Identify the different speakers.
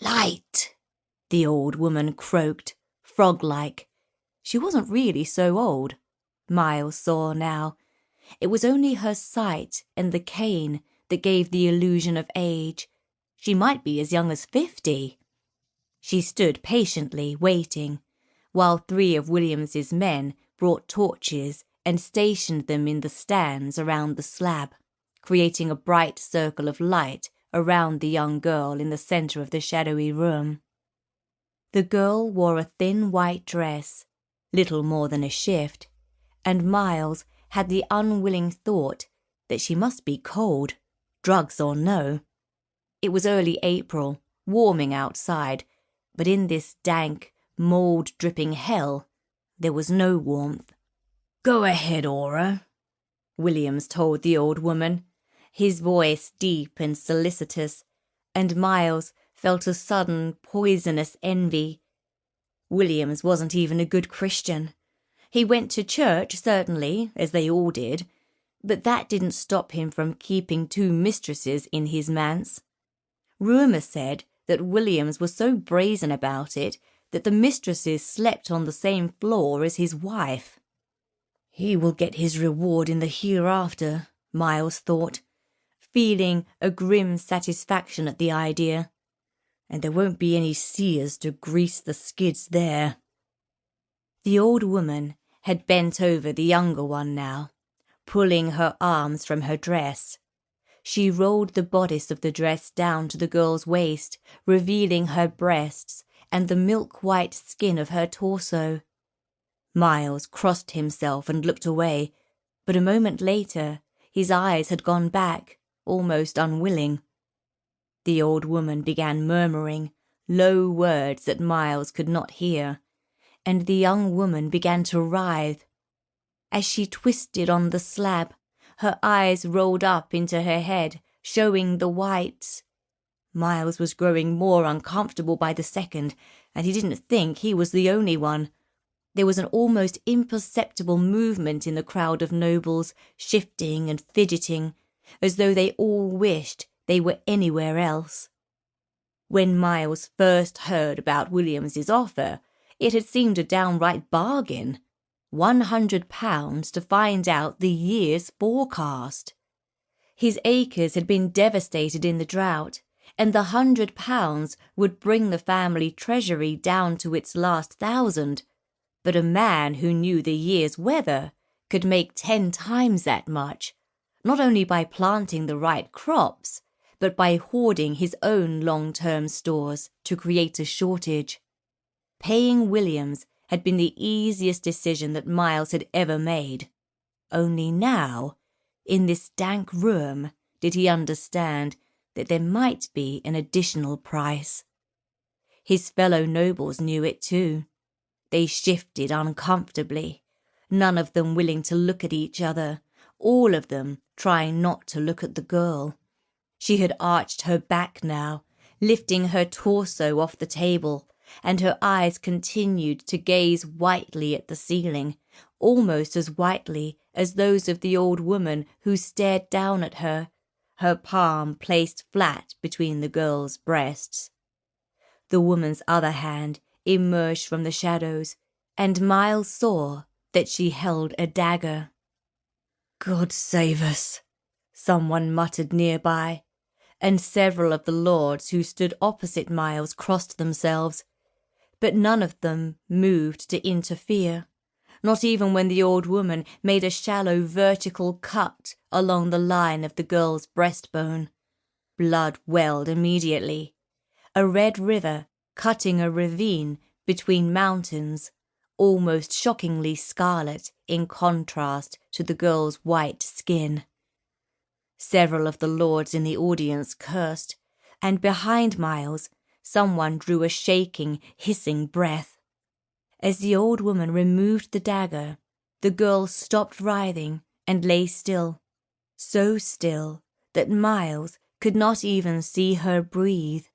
Speaker 1: "Light," the old woman croaked, frog-like. She wasn't really so old, Miles saw now. It was only her sight and the cane that gave the illusion of age. She might be as young as 50. She stood patiently waiting, while 3 of Williams's men brought torches and stationed them in the stands around the slab, creating a bright circle of light around the young girl in the center of the shadowy room. The girl wore a thin white dress, little more than a shift, and Miles had the unwilling thought that she must be cold, drugs or no. It was early April, warming outside, but in this dank, mold-dripping hell, there was no warmth. "Go ahead, Aura," Williams told the old woman, his voice deep and solicitous, and Miles felt a sudden poisonous envy. Williams wasn't even a good Christian. He went to church, certainly, as they all did, but that didn't stop him from keeping 2 mistresses in his manse. Rumour said that Williams was so brazen about it that the mistresses slept on the same floor as his wife. He will get his reward in the hereafter, Miles thought, feeling a grim satisfaction at the idea. And there won't be any seers to grease the skids there. The old woman had bent over the younger one now, pulling her arms from her dress. She rolled the bodice of the dress down to the girl's waist, revealing her breasts and the milk-white skin of her torso. Miles crossed himself and looked away, but a moment later his eyes had gone back, almost unwilling. The old woman began murmuring, low words that Miles could not hear, and the young woman began to writhe. As she twisted on the slab, her eyes rolled up into her head, showing the whites. Miles was growing more uncomfortable by the second, and he didn't think he was the only one. There was an almost imperceptible movement in the crowd of nobles, shifting and fidgeting, as though they all wished they were anywhere else. When Miles first heard about Williams's offer, it had seemed a downright bargain. £100 to find out the year's forecast. His acres had been devastated in the drought, and the £100 would bring the family treasury down to its last 1,000. But a man who knew the year's weather could make 10 times that much, not only by planting the right crops, but by hoarding his own long-term stores to create a shortage. Paying Williams had been the easiest decision that Miles had ever made. Only now, in this dank room, did he understand that there might be an additional price. His fellow nobles knew it too. They shifted uncomfortably, none of them willing to look at each other, all of them trying not to look at the girl. She had arched her back now, lifting her torso off the table, and her eyes continued to gaze whitely at the ceiling, almost as whitely as those of the old woman who stared down at her, her palm placed flat between the girl's breasts. The woman's other hand emerged from the shadows, and Miles saw that she held a dagger. "God save us," someone muttered nearby, and several of the lords who stood opposite Miles crossed themselves, but none of them moved to interfere, not even when the old woman made a shallow vertical cut along the line of the girl's breastbone. Blood welled immediately. A red river cutting a ravine between mountains, almost shockingly scarlet in contrast to the girl's white skin. Several of the lords in the audience cursed, and behind Miles, someone drew a shaking, hissing breath. As the old woman removed the dagger, the girl stopped writhing and lay still, so still that Miles could not even see her breathe.